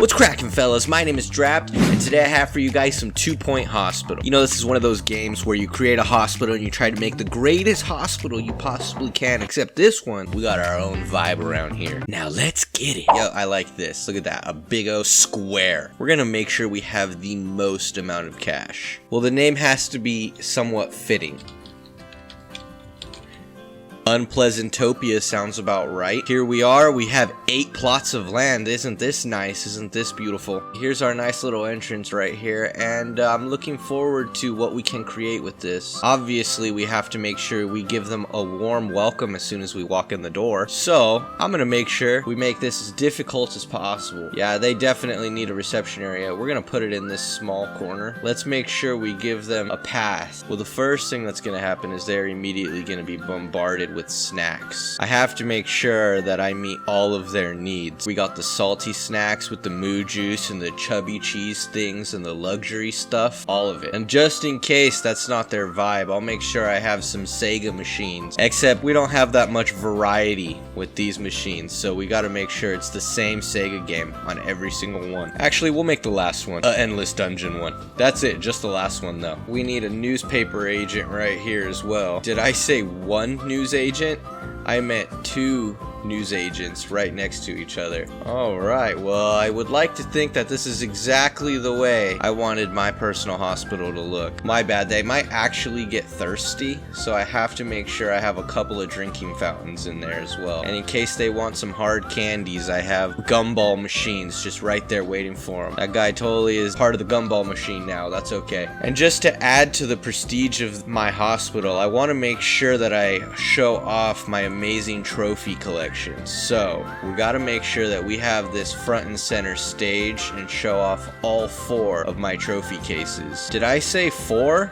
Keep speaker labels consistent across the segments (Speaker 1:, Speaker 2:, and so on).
Speaker 1: What's cracking, fellas? My name is Drapt, and today I have for you guys some 2-Point Hospital. You know, this is one of those games where you create a hospital and you try to make the greatest hospital you possibly can, except this one, we got our own vibe around here. Now let's get it. Yo, I like this. Look at that, a big O square. We're gonna make sure we have the most amount of cash. Well, the name has to be somewhat fitting. Unpleasantopia sounds about right. Here we are, we have 8 plots of land. Isn't this nice? Isn't this beautiful? Here's our nice little entrance right here, and I'm looking forward to what we can create with this. Obviously, we have to make sure we give them a warm welcome as soon as we walk in the door. So, I'm gonna make sure we make this as difficult as possible. Yeah, they definitely need a reception area. We're gonna put it in this small corner. Let's make sure we give them a path. Well, the first thing that's gonna happen is they're immediately gonna be bombarded with snacks. I have to make sure that I meet all of their needs. We got the salty snacks with the moo juice and the chubby cheese things and the luxury stuff, all of it. And just in case that's not their vibe, I'll make sure I have some Sega machines. Except we don't have that much variety with these machines, so we gotta make sure it's the same Sega game on every single one. Actually, we'll make the last one Endless Dungeon one. That's it, just the last one though. We need a newspaper agent right here as well. Did I say one news agent? I meant 2 news agents right next to each other. Alright, well, I would like to think that this is exactly the way I wanted my personal hospital to look. My bad, they might actually get thirsty, so I have to make sure I have a couple of drinking fountains in there as well. And in case they want some hard candies, I have gumball machines just right there waiting for them. That guy totally is part of the gumball machine now, that's okay. And just to add to the prestige of my hospital, I want to make sure that I show off my amazing trophy collection. So, we gotta make sure that we have this front and center stage and show off all 4 of my trophy cases. Did I say 4?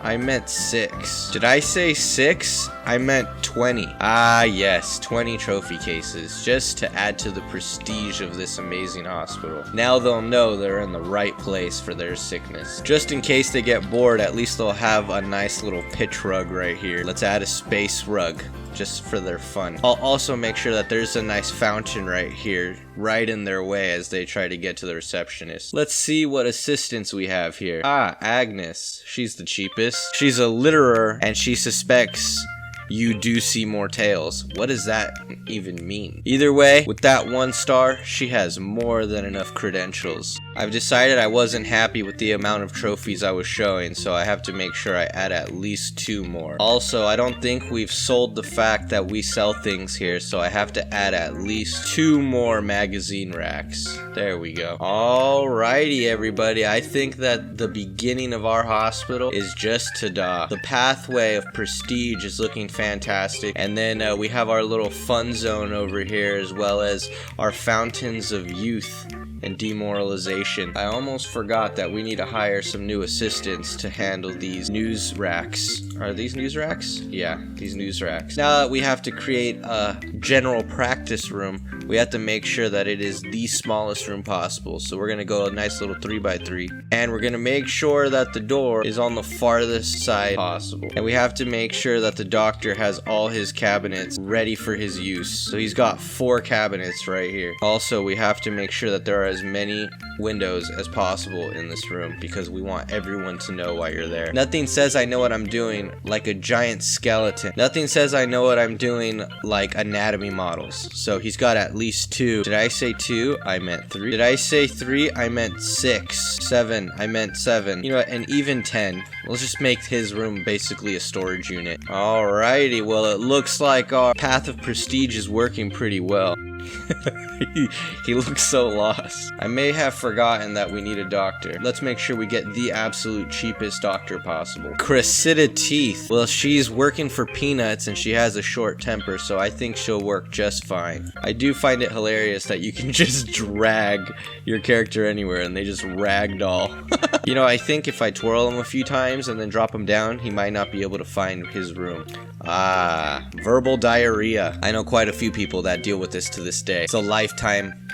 Speaker 1: I meant 6. Did I say 6? I meant 20. Ah, yes, 20 trophy cases, just to add to the prestige of this amazing hospital. Now they'll know they're in the right place for their sickness. Just in case they get bored, at least they'll have a nice little pitch rug right here. Let's add a space rug, just for their fun. I'll also make sure that there's a nice fountain right here, right in their way as they try to get to the receptionist. Let's see what assistants we have here. Ah, Agnes. She's the cheapest. She's a litterer, and she suspects you do see more tails. What does that even mean? Either way, with that 1 star, she has more than enough credentials. I've decided I wasn't happy with the amount of trophies I was showing, so I have to make sure I add at least 2 more. Also, I don't think we've sold the fact that we sell things here, so I have to add at least 2 more magazine racks. There we go. Alrighty, everybody. I think that the beginning of our hospital is just ta-da. The pathway of prestige is looking fantastic, and then we have our little fun zone over here, as well as our fountains of youth and demoralization. I almost forgot that we need to hire some new assistants to handle these news racks. Are these news racks? Yeah, these news racks. Now that we have to create a general practice room, we have to make sure that it is the smallest room possible. So we're gonna go a nice little 3x3, and we're gonna make sure that the door is on the farthest side possible. And we have to make sure that the doctor has all his cabinets ready for his use. So he's got 4 cabinets right here. Also, we have to make sure that there are as many windows as possible in this room, because we want everyone to know why you're there. Nothing says I know what I'm doing like a giant skeleton. Nothing says I know what I'm doing like anatomy models. So he's got at least 2. Did I say 2? I meant 3. Did I say 3? I meant 6. 7. I meant 7. You know what? And even 10. Let's just make his room basically a storage unit. Alrighty, well, it looks like our path of prestige is working pretty well. He looks so lost. I may have forgotten that we need a doctor. Let's make sure we get the absolute cheapest doctor possible. Cressida Teeth. Well, she's working for peanuts and she has a short temper, so I think she'll work just fine. I do find it hilarious that you can just drag your character anywhere and they just ragdoll. You know, I think if I twirl him a few times and then drop him down, he might not be able to find his room. Ah, verbal diarrhea. I know quite a few people that deal with this to this day. It's a lifetime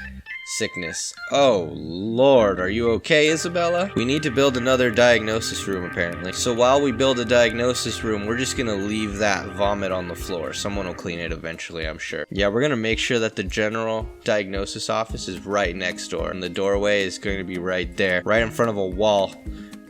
Speaker 1: sickness. Oh lord, are you okay, Isabella? We need to build another diagnosis room apparently. So while we build a diagnosis room, we're just gonna leave that vomit on the floor. Someone will clean it eventually, I'm sure. Yeah, we're gonna make sure that the general diagnosis office is right next door, and the doorway is going to be right there, right in front of a wall.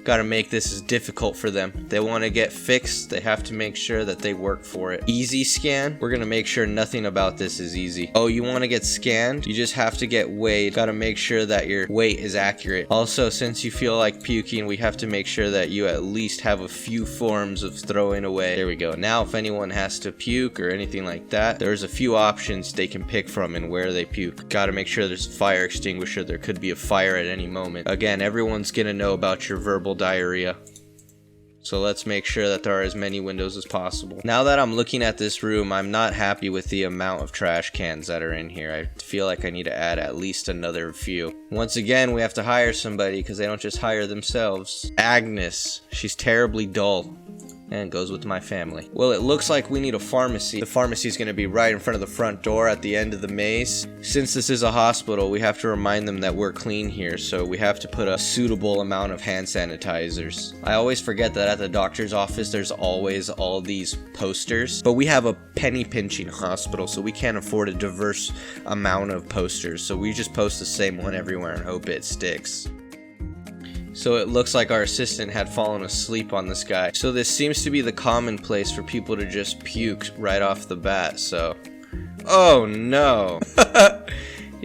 Speaker 1: Gotta make this as difficult for them. They want to get fixed, they have to make sure that they work for it. Easy scan, we're gonna make sure nothing about this is easy. Oh, you want to get scanned? You just have to get weighed. Gotta make sure that your weight is accurate. Also, since you feel like puking, we have to make sure that you at least have a few forms of throwing away. There we go. Now if anyone has to puke or anything like that, there's a few options they can pick from and where they puke. Gotta make sure there's a fire extinguisher. There could be a fire at any moment. Again, everyone's gonna know about your verbal diarrhea, so let's make sure that there are as many windows as possible. Now that I'm looking at this room, I'm not happy with the amount of trash cans that are in here. I feel like I need to add at least another few. Once again, we have to hire somebody because they don't just hire themselves. Agnes, she's terribly dull and goes with my family. Well, it looks like we need a pharmacy. The pharmacy is going to be right in front of the front door at the end of the maze. Since this is a hospital, we have to remind them that we're clean here, so we have to put a suitable amount of hand sanitizers. I always forget that at the doctor's office there's always all these posters, but we have a penny pinching hospital, so we can't afford a diverse amount of posters, so we just post the same one everywhere and hope it sticks. So it looks like our assistant had fallen asleep on this guy. So this seems to be the common place for people to just puke right off the bat, so... Oh no!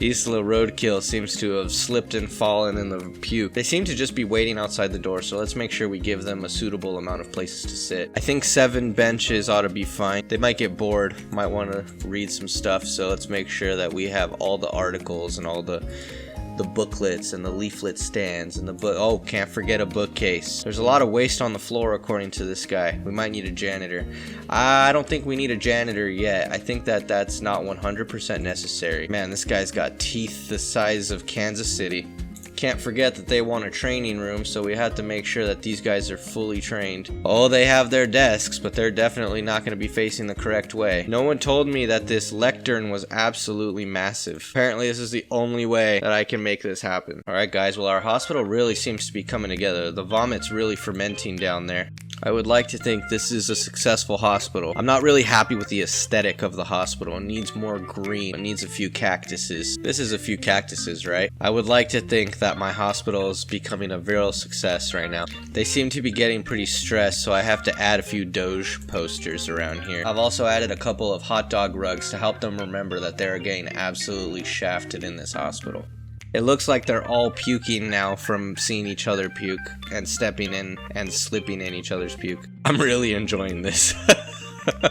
Speaker 1: Isla Roadkill seems to have slipped and fallen in the puke. They seem to just be waiting outside the door, so let's make sure we give them a suitable amount of places to sit. I think 7 benches ought to be fine. They might get bored, might want to read some stuff, so let's make sure that we have all the articles and all the booklets and the leaflet stands and the book. Oh, can't forget a bookcase. There's a lot of waste on the floor according to this guy. We might need a janitor. I don't think we need a janitor yet. I think that that's not 100% necessary. Man, this guy's got teeth the size of Kansas City. Can't forget that they want a training room, so we have to make sure that these guys are fully trained. Oh, they have their desks, but they're definitely not going to be facing the correct way. No one told me that this lectern was absolutely massive. Apparently this is the only way that I can make this happen. Alright guys, well our hospital really seems to be coming together. The vomit's really fermenting down there. I would like to think this is a successful hospital. I'm not really happy with the aesthetic of the hospital. It needs more green. It needs a few cactuses. This is a few cactuses, right? I would like to think that my hospital is becoming a real success right now. They seem to be getting pretty stressed, so I have to add a few Doge posters around here. I've also added a couple of hot dog rugs to help them remember that they're getting absolutely shafted in this hospital. It looks like they're all puking now from seeing each other puke and stepping in and slipping in each other's puke. I'm really enjoying this.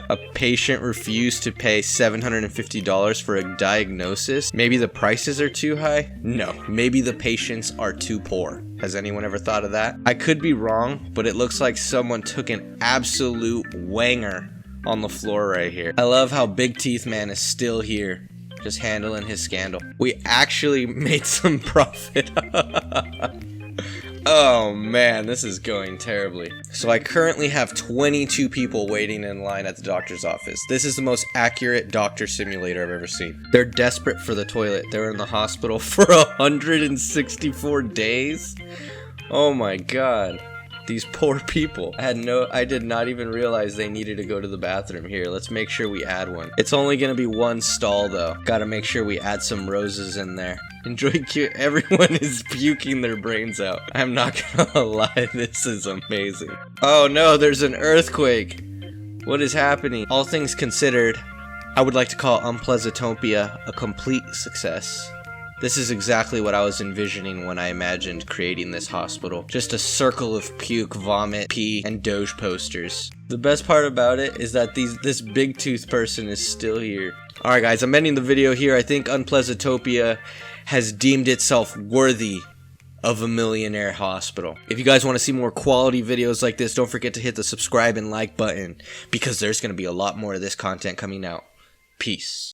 Speaker 1: A patient refused to pay $750 for a diagnosis. Maybe the prices are too high? No, maybe the patients are too poor. Has anyone ever thought of that? I could be wrong, but it looks like someone took an absolute wanger on the floor right here. I love how Big Teeth Man is still here, just handling his scandal. We actually made some profit. Oh man, this is going terribly. So I currently have 22 people waiting in line at the doctor's office. This is the most accurate doctor simulator I've ever seen. They're desperate for the toilet. They're in the hospital for 164 days. Oh my god. These poor people. I did not even realize they needed to go to the bathroom. Here, let's make sure we add one. It's only gonna be one stall though. Gotta make sure we add some roses in there. Enjoy cute. Everyone is puking their brains out. I'm not gonna lie, this is amazing. Oh no, there's an earthquake. What is happening? All things considered, I would like to call Unpleasantopia a complete success. This is exactly what I was envisioning when I imagined creating this hospital. Just a circle of puke, vomit, pee, and Doge posters. The best part about it is that this big tooth person is still here. Alright guys, I'm ending the video here. I think Unpleasantopia has deemed itself worthy of a millionaire hospital. If you guys want to see more quality videos like this, don't forget to hit the subscribe and like button, because there's going to be a lot more of this content coming out. Peace.